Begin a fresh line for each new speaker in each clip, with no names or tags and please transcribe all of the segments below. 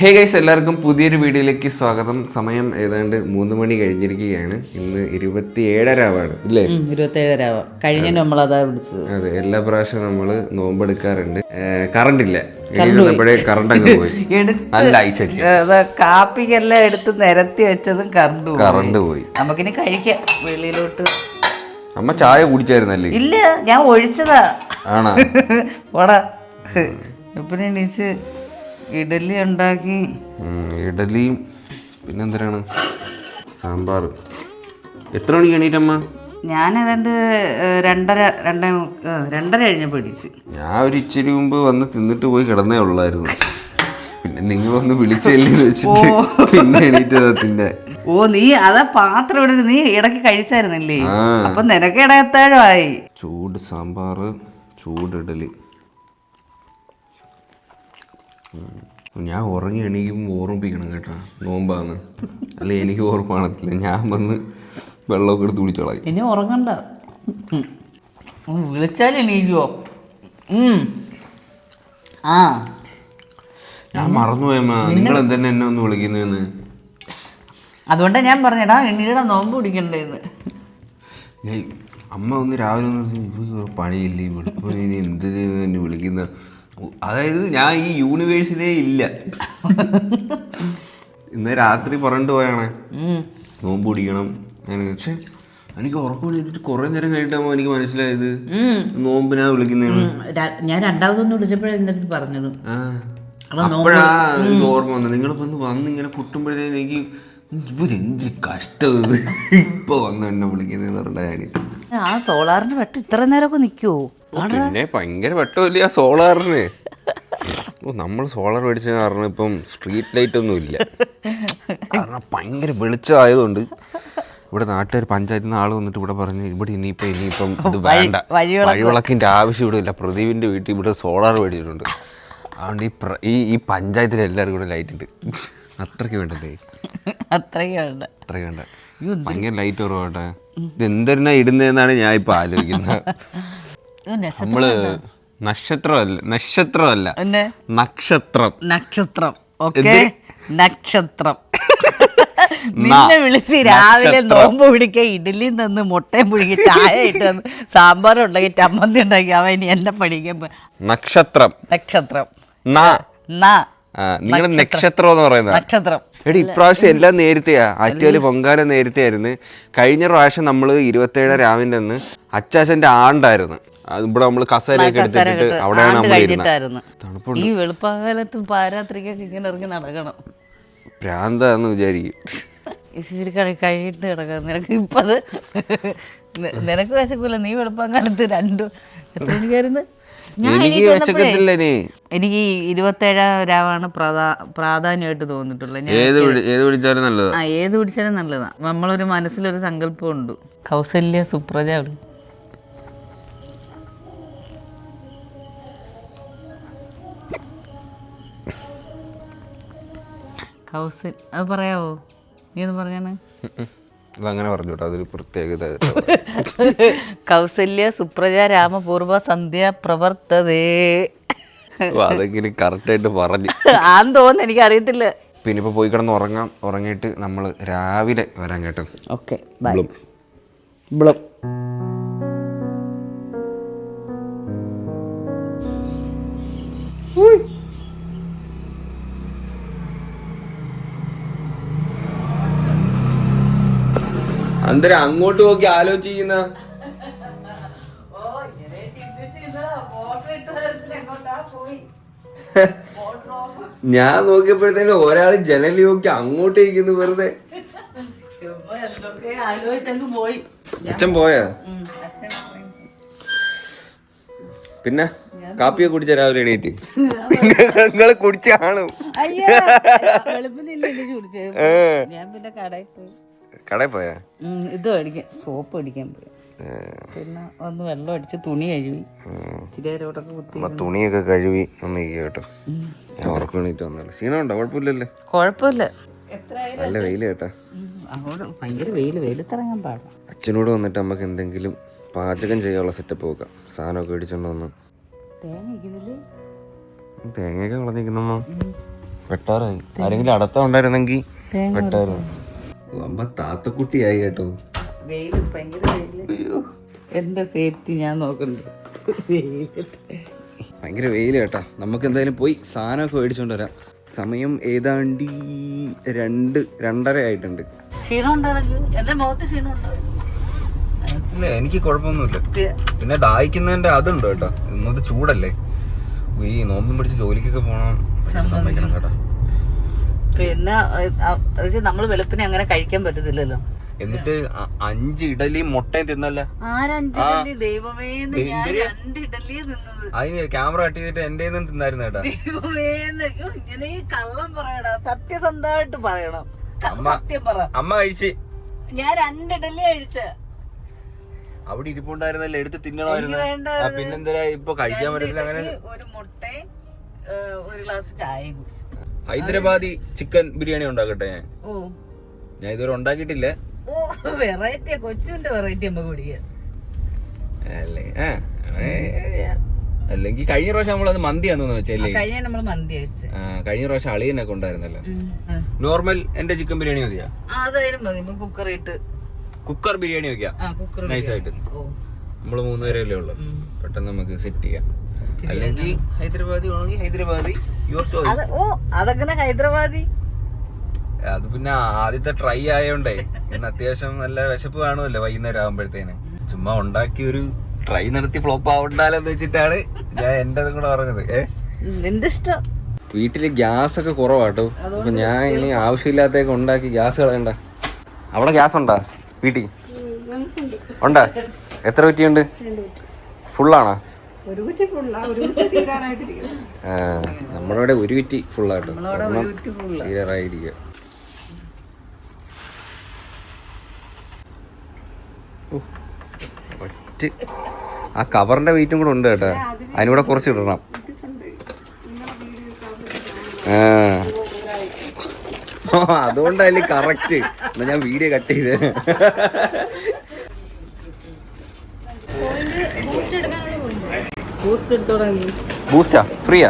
Hey guys, എല്ലാവർക്കും പുതിയൊരു വീഡിയോയിലേക്ക് സ്വാഗതം. സമയം ഏതാണ്ട് 3 മണി കഴിഞ്ഞിരിക്കുകയാണ്. ഇന്ന് 27 ഇല്ലേ?
27 കഴിഞ്ഞ നമ്മളതാ പിടിച്ചത്.
അതെ, എല്ലാ പ്രാവശ്യവും നമ്മള് നോമ്പെടുക്കാറുണ്ട്. കറണ്ട് ഇല്ല, എണീറ്റപ്പോഴേ കറണ്ട് അങ്ങ് പോയി. നല്ല ഐശ്വര്യം.
കാപ്പിക്കെല്ലാം എടുത്ത് നിരത്തി വെച്ചതും
കറണ്ട് പോയി.
നമുക്കിനി കഴിക്കാം. വെളിയിലോട്ട്
അമ്മ ചായ കുടിച്ചായിരുന്നല്ലേ?
ഇല്ല, ഞാൻ ഒഴിച്ചതാ.
ആണോ?
വടാ പിന്നെ എണീച്ച് ഇഡലി ഉണ്ടാക്കി.
ഇഡലിയും പിന്നെന്തിനാണ് സാമ്പാർ. എത്ര മണിക്ക് എണീറ്റമ്മ?
ഞാൻ ഏതാണ്ട് 2:30 കഴിഞ്ഞപ്പോൾ ഇടിച്ച്.
ഞാൻ ഒരു ഇച്ചിരി മുമ്പ് വന്ന് തിന്നിട്ട് പോയി കിടന്നേ ഉള്ളായിരുന്നു. പിന്നെ നിങ്ങളൊന്ന് വിളിച്ചല്ലേ വെച്ചിട്ട് പിന്നെ എണീറ്റതാ തിന്നെ.
ഓ, നീ അതാ പാത്രം ഇവിടെ നീ ഇടയ്ക്ക് കഴിച്ചായിരുന്നല്ലേ? അപ്പൊ നിനക്ക് ഇടയത്താഴമായി.
ചൂട് സാമ്പാർ, ചൂട് ഇഡലി. ഞാൻ ഉറങ്ങി എണീക്കുമ്പോൾ ഓർമ്മിപ്പിക്കണം കേട്ടോ, നോമ്പാന്ന്. അല്ലെ എനിക്ക് ഓർമ്മ കാണത്തില്ല. ഞാൻ വന്ന് വെള്ളമൊക്കെ എടുത്ത് കുടിച്ചോളാം.
ഇനി ഉറങ്ങണ്ട, വിളിച്ചാൽ എണീക്കുവോ? ആ,
ഞാൻ മറന്നുപോയമ്മ, നിങ്ങൾ എന്തെന്നെ എന്നെ ഒന്ന് വിളിക്കുന്നതെന്ന്.
അതുകൊണ്ടാ ഞാൻ പറഞ്ഞടാ എണ്ണീടെ നോമ്പ് കുടിക്കണ്ടേന്ന്.
അമ്മ ഒന്ന് രാവിലെ ഒന്ന് പണിയില്ലേ, വെളുപ്പം ഇനി എന്തിന് എന്നെ വിളിക്കുന്ന. അതായത് ഞാൻ ഈ യൂണിവേഴ്സിലേ ഇല്ല. ഇന്ന് രാത്രി പറഞ്ഞിട്ട് പോയാണ് നോമ്പ് പിടിക്കണം. പക്ഷെ എനിക്ക് ഉറക്കം വേണ്ടിട്ട് കുറെ നേരം കഴിഞ്ഞിട്ടാകുമ്പോ എനിക്ക് മനസ്സിലായത് നോമ്പിനാ വിളിക്കുന്നതെന്ന്.
ഞാൻ രണ്ടാമതൊന്നും വിളിച്ചപ്പോഴാണ് എന്റെ അടുത്ത് പറഞ്ഞത്.
അപ്പോഴാ എനിക്ക് ഓർമ്മ വന്നത്. നിങ്ങളിപ്പോ വന്ന് ഇങ്ങനെ പൊട്ടുമ്പോഴത്തേക്ക് എനിക്ക് ഇവരെന്ത് കഷ്ടം ഇപ്പൊ വന്ന് എന്നെ വിളിക്കുന്നതെന്ന് പറഞ്ഞാൽ.
ആ സോളാറിന്റെ വെട്ടം ഇത്ര നേരമൊക്കെ നിൽക്കുവോ?
പിന്നെ ഭയങ്കര വെട്ടമില്ല ആ സോളാറിന്. നമ്മൾ സോളാർ മേടിച്ച കാരണം ഇപ്പം സ്ട്രീറ്റ് ലൈറ്റ് ഒന്നും ഇല്ല. കാരണം ഭയങ്കര വെളിച്ചമായതുകൊണ്ട് ഇവിടെ നാട്ടുകാർ പഞ്ചായത്തിൽ നിന്ന് ആൾ വന്നിട്ട് ഇവിടെ പറഞ്ഞ് ഇവിടെ ഇനിയിപ്പം ഇത് വേണ്ട, വഴിവിളക്കിൻ്റെ ആവശ്യം ഇവിടെ ഇല്ല. പ്രദീപിൻ്റെ വീട്ടിൽ ഇവിടെ സോളാർ മേടിച്ചിട്ടുണ്ട്. അതുകൊണ്ട് ഈ പഞ്ചായത്തിൽ എല്ലാവരും കൂടെ ലൈറ്റ് ഉണ്ട്. അത്രയ്ക്ക് വേണ്ടല്ലേ? അത്രയ്ക്ക് വേണ്ട. ഭയങ്കര ലൈറ്റ് കുറവാട്ടെ. ഇത് എന്തെന്നാ ഇടുന്നതെന്നാണ് ഞാൻ ഇപ്പൊ ആലോചിക്കുന്നത്. നമ്മള് നക്ഷത്രം.
നിന്നെ വിളിച്ച് രാവിലെ നോമ്പ് പിടിക്കാൻ ഇഡലിയും തന്ന് മുട്ടയും പുഴുകി ചായ ഇട്ട് തന്ന് സാമ്പാർ ഉണ്ടാക്കി ചമ്മന്തി ഉണ്ടാക്കി അവൻ ഇനി എന്നെ പഠിക്കാൻ നക്ഷത്രം
നിങ്ങളുടെ നക്ഷത്രം എന്ന് പറയുന്നത്
നക്ഷത്രം.
എടി ഇപ്രാവശ്യം എല്ലാം നേരത്തെയാ. ആറ്റുകാല് പൊങ്കാല നേരത്തെയായിരുന്നു. കഴിഞ്ഞ പ്രാവശ്യം നമ്മള് 27 രാവിലെ അന്ന് അച്ചാച്ചന്റെ ആണ്ടായിരുന്നു. ഇവിടെ നമ്മള് കസേരയൊക്കെ എടുത്തിട്ട് അവിടെയാണ് നമ്മൾ.
ഈ വെളുപ്പാകാലത്ത് പാരാത്രിക്കൊക്കെ ഇങ്ങനെ ഇറങ്ങി നടക്കണം.
ഭ്രാന്താന്ന് വിചാരിക്കും.
കഴിയിട്ട് കിടക്കാം. നിനക്ക് ഇപ്പത് നിനക്ക് വിശക്കൂല. നീ വെളുപ്പാകാലത്ത് എത്ര മണിക്കായിരുന്നു? എനിക്ക് 27 രാവാണ് പ്രാധാന്യമായിട്ട് തോന്നിട്ടുള്ളത്.
ഏത്
പിടിച്ചാലും നല്ലതാ. നമ്മളൊരു മനസ്സിലൊരു സങ്കല്പം ഉണ്ട്. കൗസല്യ സുപ്രജ അത് പറയാവോ? നീ ഒന്ന് പറഞ്ഞാണ്.
അങ്ങനെ പറഞ്ഞോട്ടോ, അതൊരു പ്രത്യേകത.
കൗസല്യ സുപ്രജ രാമപൂർവ സന്ധ്യ പ്രവർത്തതേ.
അതെങ്ങനെ കറക്റ്റായിട്ട് പറഞ്ഞു
ആന്ന് തോന്നുന്നു, എനിക്ക് അറിയത്തില്ല.
പിന്നെ ഇപ്പൊ പോയി കിടന്ന് ഉറങ്ങിയിട്ട് നമ്മൾ രാവിലെ വരാൻ കേട്ടോ.
ഓക്കെ.
അന്തരം അങ്ങോട്ട് നോക്കി ആലോചിക്കുന്ന. ഞാൻ നോക്കിയപ്പോഴത്തേനും ഒരാൾ ജനലി നോക്കി അങ്ങോട്ട് ഇരിക്കുന്നു വെറുതെ. അച്ഛൻ പോയാ? പിന്നെ കാപ്പിയൊക്കെ കുടിച്ച രാവിലെ എണീറ്റ് നിങ്ങള് കുടിച്ചാണോ? കടയിൽ പോയാ?
ഇത് മേടിക്കാൻ സോപ്പ് മേടിക്കാൻ പോയി. പിന്നെ ഒന്ന് വെള്ളം അടിച്ച് തുണി കഴുകി
തുണിയൊക്കെ കഴുകി ഒന്ന് കേട്ടോ. ഞാൻ ഉറക്കം എണീറ്റ് വന്നല്ലോ. ക്ഷീണമുണ്ടോ? കുഴപ്പമില്ലല്ലേ?
കുഴപ്പമില്ല.
നല്ല വെയില് കേട്ടാ.
ഭയങ്കര വെയിലത്തിറങ്ങാൻ പാടില്ല.
അച്ഛനോട് വന്നിട്ട് നമുക്ക് എന്തെങ്കിലും പാചകം ചെയ്യാനുള്ള സെറ്റപ്പ് നോക്കാം. സാധനമൊക്കെ മേടിച്ചോണ്ട് വന്ന്. തേങ്ങയൊക്കെ കളഞ്ഞിരിക്കുന്നമ്മ. വെട്ടാറായി. ആരെങ്കിലും അടത്ത ഉണ്ടായിരുന്നെങ്കിൽ വെട്ടാറായി. അമ്മ താത്തക്കുട്ടിയായി കേട്ടോ.
വെയില് ഭയങ്കര വെയില്. എന്റെ സേഫ്റ്റി ഞാൻ നോക്കണ്ട്.
ഭയങ്കര വെയില് കേട്ടാ. നമുക്ക് എന്തായാലും പോയി സാധനമൊക്കെ മേടിച്ചോണ്ട് വരാം. സമയം ഏതാണ്ട് 2:30 ആയിട്ടുണ്ട്.
എന്റെ മുഖത്ത് ക്ഷീണമുണ്ടോ?
ഇല്ല, എനിക്ക് കുഴപ്പമൊന്നുമില്ല. പിന്നെ ദാഹിക്കുന്നതിന്റെ അതുണ്ട് കേട്ടോ. ഇന്നത് ചൂടല്ലേ, ഈ നോമ്പും പിടിച്ച് ജോലിക്കൊക്കെ പോകണം, സമ്മതിക്കണം കേട്ടോ.
പിന്നെ നമ്മള് വെളുപ്പിനെ അങ്ങനെ കഴിക്കാൻ പറ്റത്തില്ലല്ലോ.
എന്നിട്ട് 5 ഇഡലിയും മുട്ടയും തിന്നല്ല.
ദൈവമേ,
അതിന് ക്യാമറ കട്ട് ചെയ്തിട്ട് എന്റെ തിന്നായിരുന്നു കേട്ടാ.
ഇങ്ങനെ കള്ളം പറയടാ, സത്യസന്ധമായിട്ട് പറയണം. സത്യം പറ.
അമ്മ കഴിച്ച്,
ഞാൻ 2 ഇഡലി കഴിച്ച.
അവിടെ ഇരിപ്പുണ്ടായിരുന്നല്ലേ, എടുത്ത് തിന്നണമായിരുന്നു. പിന്നെന്താ ഇപ്പൊ കഴിക്കാൻ പറ്റത്തില്ല. അങ്ങനെ
ഒരു മുട്ടയും 1 ഗ്ലാസ് ചായയും കുടിച്ചു.
ഹൈദരാബാദി ചിക്കൻ ബിരിയാണി ഉണ്ടാക്കട്ടെ ഞാൻ ഇതുവരെ ഉണ്ടാക്കിയിട്ടില്ല.
വെറൈറ്റി, കൊച്ചുവിന്റെ വെറൈറ്റി അമ്മ കുടിക്കുക.
അല്ലെങ്കിൽ കഴിഞ്ഞ പ്രാവശ്യം നമ്മളത് മന്തിയാന്ന് വെച്ചല്ലേ. കഴിഞ്ഞ പ്രാവശ്യം അളിയനൊക്കെ ഉണ്ടായിരുന്നല്ലോ. നോർമൽ എന്റെ ചിക്കൻ ബിരിയാണി മതിയാ?
അതായാലും മതി. കുക്കറിട്ട്
കുക്കർ ബിരിയാണി വെക്കാം നൈസായിട്ട്. നമ്മള് 3 പേരല്ലേ ഉള്ളു, പെട്ടെന്ന് നമുക്ക് സെറ്റ് ചെയ്യാം. അല്ലെങ്കിൽ ഹൈദരാബാദി ആണെങ്കിൽ ഹൈദരാബാദി, യുവർ ചോയ്സ്.
അതങ്ങനെ ഹൈദരാബാദി.
അത് പിന്നെ ആദ്യത്തെ ട്രൈ ആയോണ്ടേ ഇന്ന് അത്യാവശ്യം നല്ല വിശപ്പ് കാണുമല്ലോ വൈകുന്നേരം ആകുമ്പോഴത്തേന്. ചുമ്മാ ഉണ്ടാക്കി ഒരു ട്രൈ നടത്തി ഫ്ലോപ്പ് ആവണ്ടാലെന്ന് വെച്ചിട്ടാണ് ഞാൻ എന്റെ കൂടെ പറഞ്ഞത്.
നിന്റെ ഇഷ്ടം.
വീട്ടില് ഗ്യാസ് ഒക്കെ കുറവാട്ടോ. അപ്പൊ ഞാൻ ഇനി ആവശ്യമില്ലാത്തൊക്കെ ഉണ്ടാക്കി ഗ്യാസ് കളയണ്ട. അവിടെ ഗ്യാസ് ഉണ്ടാ വീട്ടിൽ? ഉണ്ടാ? എത്ര കുറ്റിയുണ്ട്? ഫുള്ളാണോ? നമ്മളിവിടെ 1 കുറ്റി ഫുള്ളാട്ടോ, തീരാറായിരിക്കുക. ആ കവറിന്റെ വെയിറ്റും കൂടെ ഉണ്ട് കേട്ടോ, അതിനൂടെ കുറച്ച് ഇടണം. അതുകൊണ്ടല്ലേ കറക്റ്റ്. എന്നാ ഞാൻ വീഡിയോ കട്ട് ചെയ്ത്. ബൂസ്റ്റാ ഫ്രീയാ?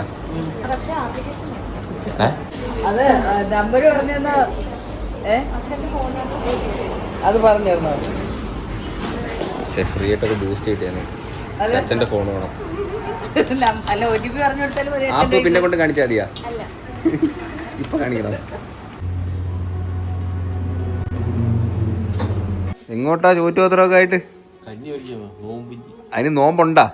അത് പറഞ്ഞിരുന്നോ?
ഫ്രീ ആയിട്ടൊക്കെ ബൂസ്റ്റ് കിട്ടിയാണ്. അച്ഛന്റെ ഫോൺ വേണം. അപ്പൊ പിന്നെ കൊണ്ട് കാണിച്ചാ മതിയാ? ഇപ്പൊ കാണിക്കണം. എങ്ങോട്ടാ ചോറ്റുപത്രമൊക്കെ ആയിട്ട്? അതിന് നോമ്പുണ്ടാ?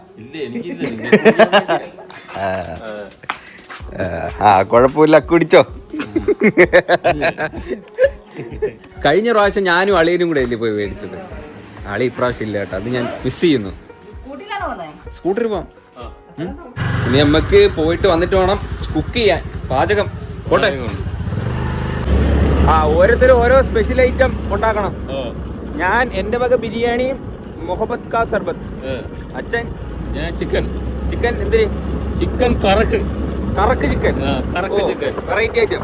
കുഴപ്പമില്ല, കുടിച്ചോ. കഴിഞ്ഞ പ്രാവശ്യം ഞാനും അളിയനും കൂടെ അല്ലേ പോയി മേടിച്ചത്. അളി ഇപ്രാവശ്യം ഇല്ല കേട്ടോ, അത് ഞാൻ മിസ് ചെയ്യുന്നു. സ്കൂട്ടറിൽ പോവാം. ഇനി നമ്മക്ക് പോയിട്ട് വന്നിട്ട് വേണം കുക്ക് ചെയ്യാൻ, പാചകം. പോട്ടെ. ഓരോരുത്തരും ഓരോ സ്പെഷ്യൽ ഐറ്റം ഉണ്ടാക്കണം. ഞാൻ എന്റെ വക ബിരിയാണിയും മുഹബത്ത് കാ സർബത്ത്. അച്ഛൻ
ഞാൻ ചിക്കൻ
എന്തിന്?
ചിക്കൻ കറക്ക്
ചിക്കൻ, വെറൈറ്റി ഐറ്റം.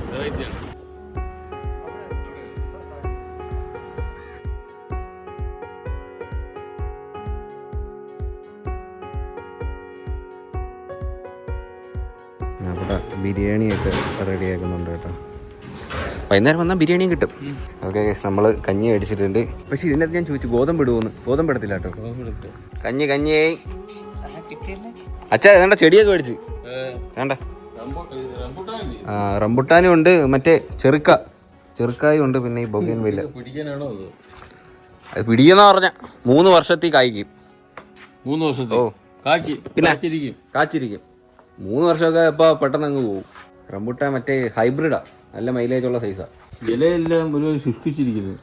അവിടെ ബിരിയാണിയൊക്കെ റെഡിയാക്കുന്നുണ്ട് കേട്ടോ. വൈകുന്നേരം വന്നാൽ ബിരിയാണിയും കിട്ടും. ഓക്കെ, നമ്മൾ കഞ്ഞി മേടിച്ചിട്ടുണ്ട്. പക്ഷെ ഇതിൻ്റെ ഞാൻ ചോദിച്ചു ഗോതമ്പ് ഇടുമോന്ന്. ഗോതമ്പ് ഇടത്തില്ല കേട്ടോ. കഞ്ഞി അച്ഛാ ഏതാണ്ട ചെടിയൊക്കെ മേടിച്ച് വേണ്ട. റംബുട്ടാനും ഉണ്ട്, മറ്റേ ചെറുക്കായും ഉണ്ട്, പിന്നെ ഈ ബൊഗൈൻവില്ല. അത് പിടിയെന്നാ പറഞ്ഞ 3 വർഷത്തിൽ കായ്ക്കും.
3 വർഷത്തിൽ? ഓ,
പിന്നെ കാച്ചിരിക്കും. 3 വർഷമൊക്കെ ഇപ്പൊ പെട്ടെന്ന് അങ്ങ് പോകും. റംബുട്ടാൻ മറ്റേ ഹൈബ്രിഡാ, നല്ല മൈലേജ് ഉള്ള സൈസാ.
ഇലയെല്ലാം സൃഷ്ടിച്ചിരിക്കുന്നത്.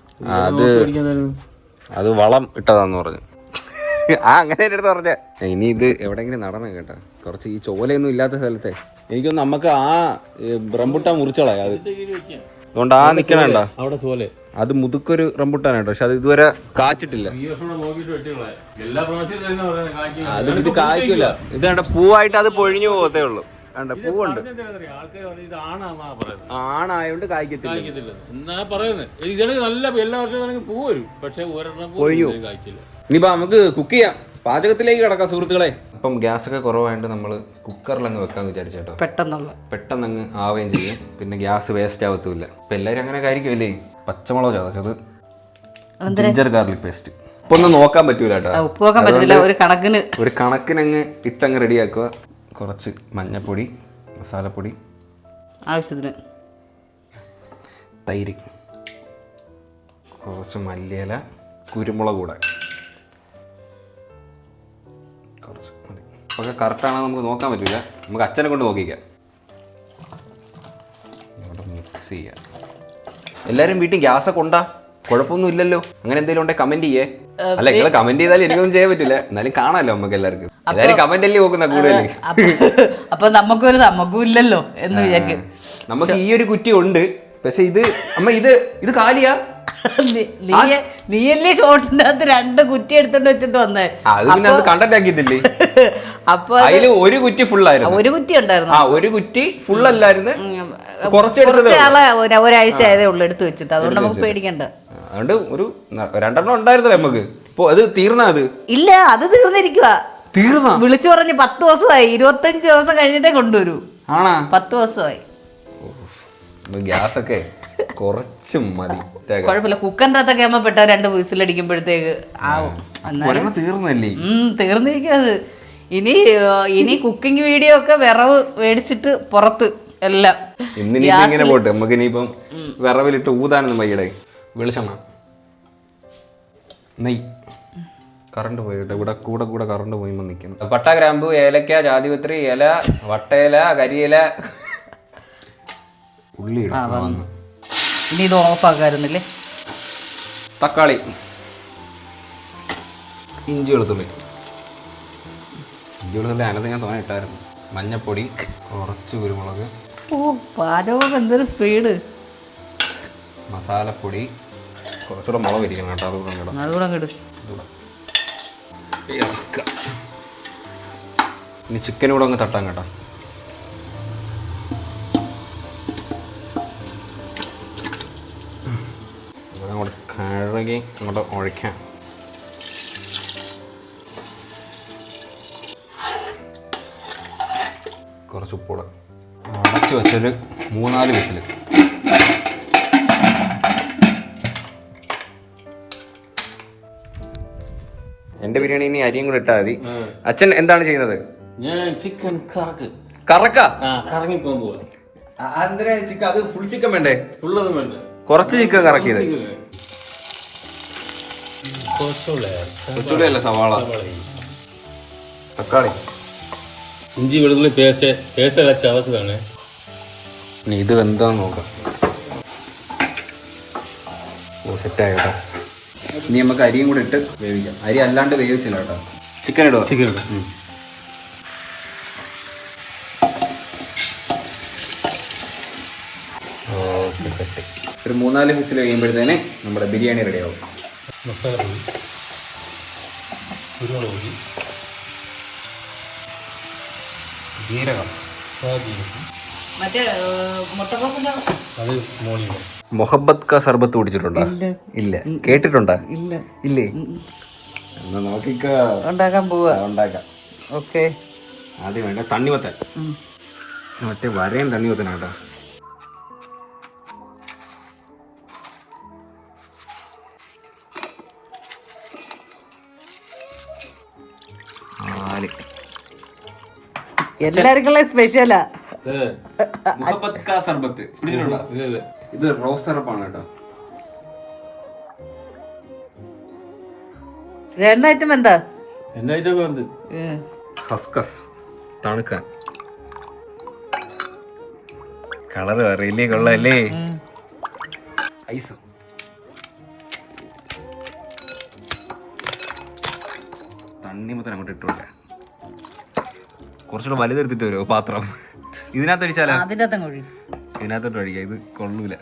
അത് വളം ഇട്ടതാന്ന് പറഞ്ഞു. അങ്ങനെ എൻ്റെ അടുത്ത് പറഞ്ഞ. ഇനി ഇത് എവിടെയെങ്കിലും നടണം കേട്ടോ, കുറച്ച് ഈ ചോലയൊന്നും ഇല്ലാത്ത സ്ഥലത്തെ. എനിക്കൊന്ന് നമുക്ക് റംബുട്ടാൻ മുറിച്ചോളാം. അത് അതുകൊണ്ട് നിക്കണണ്ട
അവിടെ ചോല.
അത് മുതുക്കൊരു റംബുട്ടാനാട്ടോ, പക്ഷെ അത് ഇതുവരെ കാച്ചിട്ടില്ല. അത് ഇത് കായ്ക്കില്ല. ഇത് കണ്ട പൂവായിട്ട് അത് പൊഴിഞ്ഞു പോകത്തേ ഉള്ളൂ. കണ്ട പൂവുണ്ട്, ആണായോണ്ട് കായ്ക്കത്തില്ല
എന്നാ പറയുന്നത്. ഇതിന് നല്ല എല്ലാ വർഷവും പൂ വരും, പക്ഷെ ഒരെണ്ണം
പൊഴിഞ്ഞു. ഇനിയിപ്പോ നമുക്ക് കുക്ക് ചെയ്യാം. പാചകത്തിലേക്ക് കിടക്കാം സുഹൃത്തുക്കളെ. അപ്പം ഗ്യാസൊക്കെ കുറവായതുകൊണ്ട് നമ്മൾ കുക്കറിലങ്ങ് വെക്കാമെന്ന് വിചാരിച്ചു കേട്ടോ. പെട്ടെന്ന് അങ്ങ് ആവുകയും ചെയ്യും, പിന്നെ ഗ്യാസ് വേസ്റ്റ് ആവത്തുമില്ല. ഇപ്പം എല്ലാവരും അങ്ങനെ കാര്യമല്ലേ. പച്ചമുളക് ചതച്ചത്, ജിഞ്ചർ ഗാർലിക് പേസ്റ്റ്. ഇപ്പൊ ഒന്നും നോക്കാൻ പറ്റൂല കേട്ടോ,
ഉപ്പ് നോക്കാൻ പറ്റില്ല. ഒരു
കണക്കിനങ്ങ് ഇട്ടങ്ങ് റെഡിയാക്കുക. കുറച്ച് മഞ്ഞപ്പൊടി, മസാലപ്പൊടി,
ആവശ്യത്തിന്
തൈര്, കുറച്ച് മല്ലിയില, കുരുമുളക് കൂടെ കുറച്ച് മതി. ഒക്കെ കറക്റ്റാണോ നമുക്ക് നോക്കാൻ പറ്റില്ല, നമുക്ക് അച്ഛനെ കൊണ്ട് നോക്കിക്കാം. ഇവിടെ മിക്സ് ചെയ്യാം. എല്ലാവരും വീട്ടിൽ ഗ്യാസൊക്കെ ഉണ്ടാ, കുഴപ്പമൊന്നും ഇല്ലല്ലോ. അങ്ങനെ എന്തെങ്കിലും ഉണ്ടെങ്കിൽ കമന്റ് ചെയ്യേ. അല്ല, നിങ്ങൾ കമന്റ് ചെയ്താലും എനിക്കൊന്നും ചെയ്യാൻ പറ്റില്ല, എന്നാലും കാണാമല്ലോ നമുക്ക് എല്ലാവർക്കും. എല്ലാവരും കമന്റ് അല്ലേ നോക്കുന്ന കൂടുതൽ.
അപ്പൊ നമുക്കും ഇല്ലല്ലോ എന്ന് വിചാരിക്കും.
നമുക്ക് ഈ ഒരു കുറ്റി ഉണ്ട്, പക്ഷെ ഇത് അമ്മ ഇത് കാലിയാ.
നീയല്ലേ ഷോർട്സിന്റെ അകത്ത് 2 കുറ്റി എടുത്തോണ്ട് വെച്ചിട്ട് വന്നേ.
അത് പിന്നെ അത് കണ്ടന്റ് ആക്കിയതില്ലേ.
അപ്പൊ
അതില് ഒരു കുറ്റി ഫുൾ ആയിരുന്നു.
ഒരു കുറ്റി ഉണ്ടായിരുന്നു.
ഒരു കുറ്റി ഫുൾ അല്ലായിരുന്നു,
കുറച്ച് ഒരാഴ്ച ആയതേ ഉള്ളു എടുത്തു വെച്ചിട്ട്. അതുകൊണ്ട് നമുക്ക് പേടിക്കണ്ട.
അതുകൊണ്ട് ഒരു 2 ഉണ്ടായിരുന്നല്ലേ നമുക്ക്. ഇപ്പൊ അത് തീർന്നാ? അത് ഇല്ല,
അത് തീർന്നിരിക്കുവാ. വിളിച്ചു പറഞ്ഞ് 10 ദിവസമായി. 25 ദിവസം കഴിഞ്ഞിട്ടേ കൊണ്ടുവരൂ. ആണാ? 10 ദിവസമായി.
ഗ്യാസ് ഒക്കെ കുറച്ച് മതി.
കുഴപ്പമില്ല, കുക്കറിന്റെ അകത്തൊക്കെ ആകുമ്പോ പെട്ട 2 വിസിലടിക്കുമ്പോഴത്തേക്ക് ആവും.
തീർന്നല്ലേ?
തീർന്നിരിക്കും അത്. ഇനി കുക്കിംഗ് വീഡിയോ ഒക്കെ വിറവ് മേടിച്ചിട്ട് പുറത്ത് എല്ലാം
ഇങ്ങനെ പോട്ടെ. നമുക്ക് ഇനിയിപ്പം വിറവിലിട്ട് ഊതാനൊന്നും വയ്യടേ. വെളിച്ചെണ്ണ, നെയ്. കറണ്ട് പോയിട്ട് ഇവിടെ കൂടെ കറണ്ട് പോയിമ്പോ നിൽക്കുന്നു. പട്ട, ഗ്രാമ്പു, ഏലക്ക, ജാതിപത്രി, ഇല, വട്ടയില, കരിയില, ഉള്ളി ഇടുന്നു.
ഇനി ഇത് ഓഫ് ആക്കാറുന്നില്ലേ?
തക്കാളി, ഇഞ്ചി വെളുത്തുള്ളി അതിനകത്ത് ഞാൻ തോന്നെ ഇട്ടായിരുന്നു. മഞ്ഞപ്പൊടി, കുറച്ച് കുരുമുളക്.
പാചകം എന്തൊരു സ്പീഡ്.
മസാലപ്പൊടി, കുറച്ചുകൂടെ മുളക് ഇരിക്കണം കേട്ടോ. അതുകൂടെ ഇനി ചിക്കനും കൂടെ അങ്ങ് തട്ടാൻ കേട്ടോ. അങ്ങോട്ട് കഴുകി അങ്ങോട്ട് ഒഴിക്കാം. കുറച്ച് ഉപ്പൂടെ അടച്ച് വെച്ചൊരു 3-4 വിസിൽ. എന്റെ ബിരിയാണി ഇനി അരിയും കൂടെ ഇട്ടാൽ മതി. അച്ഛൻ എന്താണ് ചെയ്യുന്നത്?
ഞാൻ ചിക്കൻ
കറങ്ങി പോകാൻ. ചിക്കൻ അത് ഫുൾ ചിക്കൻ വേണ്ടേ?
ഫുള്ളൊന്നും വേണ്ട,
കുറച്ച് ചിക്കൻ കറക്കിയത്. കൊച്ചുള്ളിയല്ല, സവാള, തക്കാളി,
ഇഞ്ചി വെളുത്തുള്ളി പേസ്റ്റ് അല്ല ചതച്ചതാണ്.
ഇനി ഇത് എന്താന്ന് നോക്കാം. സെറ്റായി കേട്ടോ. ഇനി നമുക്ക് അരിയും കൂടെ ഇട്ട് വേവിക്കാം. അരി അല്ലാണ്ട് വേവിച്ചില്ല കേട്ടോ. ചിക്കൻ ഇടുക. Okay, set. ഒരു 3-4 വിസിൽ കഴിയുമ്പോഴത്തേന് നമ്മുടെ ബിരിയാണി റെഡിയാവും.
മസാലപ്പൊടി, കുരുമുളക് പൊടി,
ജീരകം,
അത് മോളി.
മൊഹബത്ത് കാ സർബത്ത് കുടിച്ചിട്ടുണ്ടോ? ഇല്ല. കേട്ടിട്ടുണ്ടോ? ഇല്ലേ? എന്നാ നോക്കിക്കോ.
ഉണ്ടാക്കാൻ പോവാ.
ഉണ്ടാക്കാം.
ഓക്കെ.
ആദ്യം വേണ്ട തണ്ണിമത്തൻ. മറ്റേ വരയും തണ്ണിമത്തനാട്ടോ.
എല്ലാവർക്കുള്ള സ്പെഷ്യലാ
മുഹബത്ത് കാ സർബത്ത് കുടിച്ചിട്ടുണ്ടോ? ഇത് റോസ് സിറപ്പാണ് കേട്ടോ.
2 ഐറ്റം എന്താ?
ഹസ്കസ് തണുക്കാൻ. കളറ് അറിയില്ലേ? കൊള്ളല്ലേ? ഐസ്, തണ്ണിമത്തൻ അങ്ങോട്ട് ഇട്ടോട്ടെ. കുറച്ചുകൂടെ വലുതെടുത്തിട്ട് വരുമോ പാത്രം? ഇതിനകത്ത് അടിച്ചാലോ? ഇതിനകത്തോട്ട് അടിക്കാം. ഇത് കൊള്ളൂല.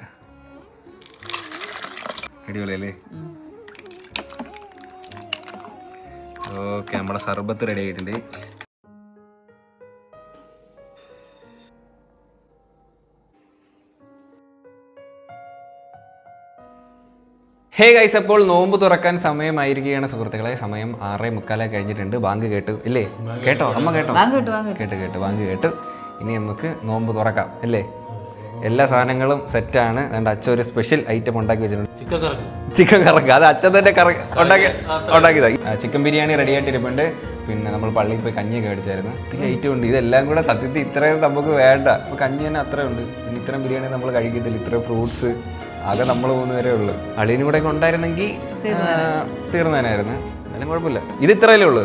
അടിപൊളിയല്ലേ? ഓക്കെ, നമ്മുടെ സർബത്ത് റെഡി ആയിട്ടുണ്ട്. ഹേ ഗൈസ്, അപ്പോൾ നോമ്പ് തുറക്കാൻ സമയമായിരിക്കുകയാണ് സുഹൃത്തുക്കളെ. സമയം 6:45 കഴിഞ്ഞിട്ടുണ്ട്. ബാങ്ക് കേട്ടു ഇല്ലേ? കേട്ടോ അമ്മ? കേട്ടോ? കേട്ട് ബാങ്ക് കേട്ടു. ഇനി നമുക്ക് നോമ്പ് തുറക്കാം അല്ലേ? എല്ലാ സാധനങ്ങളും സെറ്റാണ്. അതുകൊണ്ട് അച്ഛൻ ഒരു സ്പെഷ്യൽ ഐറ്റം ഉണ്ടാക്കി വെച്ചിട്ടുണ്ട്. ചിക്കൻ കറക്ക്. അത് അച്ഛൻ തന്നെ ഉണ്ടാക്കിയതായി. ചിക്കൻ ബിരിയാണി റെഡി ആയിട്ടിരിപ്പുണ്ട്. പിന്നെ നമ്മൾ പള്ളിയിൽ പോയി കഞ്ഞിയൊക്കെ മേടിച്ചായിരുന്നു. ഇത്തിരി ഐറ്റം ഉണ്ട്. ഇതെല്ലാം കൂടെ സത്യത്തിൽ ഇത്രയും നമുക്ക് വേണ്ട. അപ്പോൾ കഞ്ഞി തന്നെ അത്രയും ഉണ്ട്. പിന്നെ ഇത്രയും ബിരിയാണി നമ്മൾ കഴിക്കത്തില്ല. ഇത്രയും ഫ്രൂട്ട്സ് ആകെ നമ്മൾ 3 പേരേ ഉള്ളൂ. അളിയനും കൂടെ ഒക്കെ ഉണ്ടായിരുന്നെങ്കിൽ തീർന്നേനായിരുന്നു. എന്നാലും കുഴപ്പമില്ല. ഇത് ഇത്രയല്ലേ ഉള്ളൂ?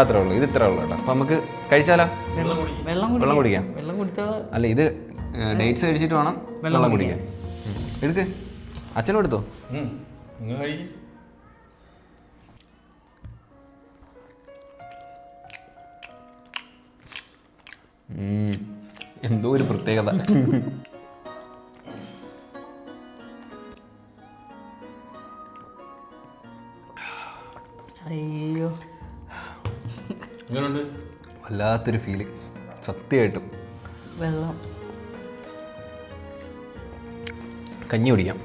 അത്രേ ഉള്ളൂ. ഇത് ഇത്രേ ഉള്ളൂ കേട്ടോ. അപ്പം നമുക്ക് കഴിച്ചാലോ? വെള്ളം കുടിക്കാം. അല്ല, ഇത് ഡേറ്റ്സ് കഴിച്ചിട്ട് വേണം വെള്ളം കുടിക്കാൻ. എടുക്ക്. അച്ഛനും എടുത്തോ? എന്തോ ഒരു പ്രത്യേകത.
അയ്യോ,
വല്ലാത്തൊരു ഫീല് സത്യമായിട്ടും.
വെള്ളം
കഞ്ഞി കുടിക്കാം.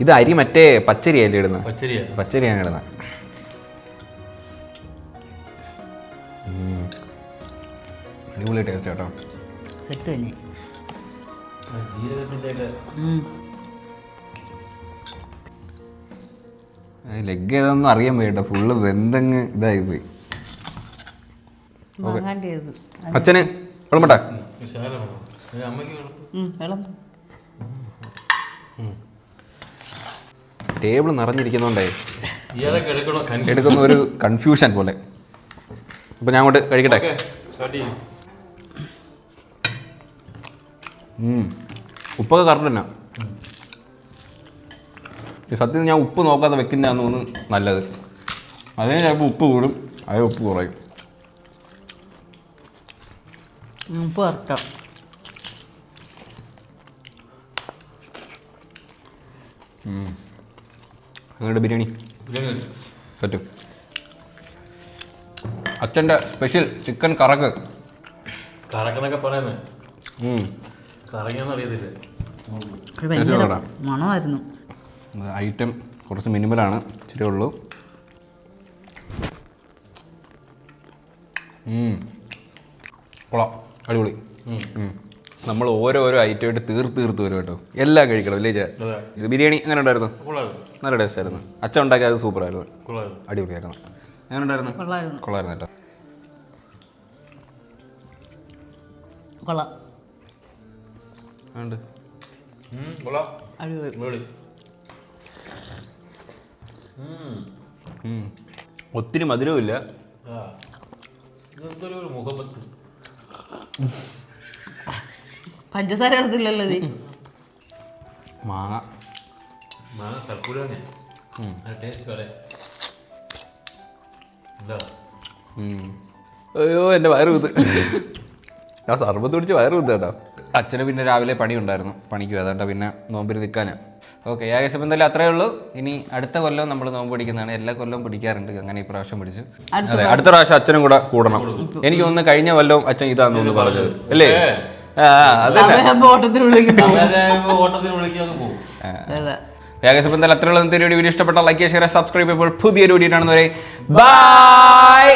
ഇത് അരി മറ്റേ പച്ചരിയല്ലേ ഇടുന്നത്? പച്ചരിയാണ് ഇടുന്നത്. അടിപൊളി ടേസ്റ്റ് കേട്ടോ. ലെഗ് ഏതാണെന്നും അറിയാൻ പോയി കേട്ടോ. ഫുള്ള് വെന്തങ്ങ് ഇതായി പോയി. അച്ഛന് വെള്ളമട്ടാ. ടേബിൾ നിറഞ്ഞിരിക്കുന്നോണ്ടേ എടുക്കുന്ന ഒരു കൺഫ്യൂഷൻ പോലെ. ഇപ്പൊ ഞാൻ അങ്ങോട്ട് കഴിക്കട്ടെ. ഉപ്പൊക്കെ കറക്റ്റ് തന്നെ. സത്യത്തിൽ ഞാൻ ഉപ്പ് നോക്കാതെ വെക്കുന്നതാന്ന് തോന്നുന്നു നല്ലത്. അതിന് ചിലപ്പോൾ ഉപ്പ് കൂടും, അതേ ഉപ്പ് കുറയും. അങ്ങോട്ട് ബിരിയാണി പറ്റും. അച്ഛൻ്റെ സ്പെഷ്യൽ ചിക്കൻ കറക്ക്.
കറക്കെന്നൊക്കെ പറയുന്നത് കറങ്ങിയാന്നറിയത്തില്ല.
മണമായിരുന്നു.
ഐറ്റം കുറച്ച് മിനിമലാണ്, ഇച്ചിരി ഉള്ളൂ. കൊള്ളാം, അടിപൊളി. നമ്മൾ ഓരോരോ ഐറ്റമായിട്ട് തീർത്ത് വരും കേട്ടോ. എല്ലാം കഴിക്കണം അല്ലേ ചേ? ഇത് ബിരിയാണി എങ്ങനെ ഉണ്ടായിരുന്നു? നല്ല ടേസ്റ്റ് ആയിരുന്നു. അച്ഛൻ ഉണ്ടാക്കിയത് സൂപ്പറായിരുന്നു, അടിപൊളിയായിരുന്നു. എങ്ങനെ ഉണ്ടായിരുന്നു? കൊള്ളായിരുന്നു കേട്ടോ. ഒത്തിരി മധുരവും ഇല്ല.
മുഖപത്ത്
പഞ്ചസാര എടുത്തില്ലല്ലോ.
മാങ്ങ അയ്യോ, എൻ്റെ വയറ് കുത്ത്. ഞാൻ സർബത്ത് പിടിച്ച് വയറ് കുത്ത് കേട്ടോ. അച്ഛന് പിന്നെ രാവിലെ പണി ഉണ്ടായിരുന്നു, പണിക്ക് അതുകൊണ്ടാണ് പിന്നെ നോമ്പിൽ നിൽക്കാനാണ്. ഓക്കെ, ഏകദേശം എന്തായാലും അത്രയേ ഉള്ളൂ. ഇനി അടുത്ത കൊല്ലം നമ്മൾ നോമ്പ് പിടിക്കുന്നതാണ്. എല്ലാ കൊല്ലവും പിടിക്കാറുണ്ട്. അങ്ങനെ ഈ പ്രാവശ്യം പിടിച്ചു. അതെ, അടുത്ത പ്രാവശ്യം അച്ഛനും കൂടെ കൂടണം. എനിക്ക് തോന്നുന്നു കഴിഞ്ഞ കൊല്ലവും അച്ഛൻ ഇതാന്ന് തോന്നുന്നു പറഞ്ഞത് അല്ലേ? ഏകദേശം എന്തായാലും അത്രയുള്ള വീഡിയോ ഇഷ്ടപ്പെട്ടാൽ ലൈക്ക്, ഷെയർ, സബ്സ്ക്രൈബ് ചെയ്യുമ്പോൾ പുതിയൊരു വീഡിയോ കാണുന്നവരെ ബൈ.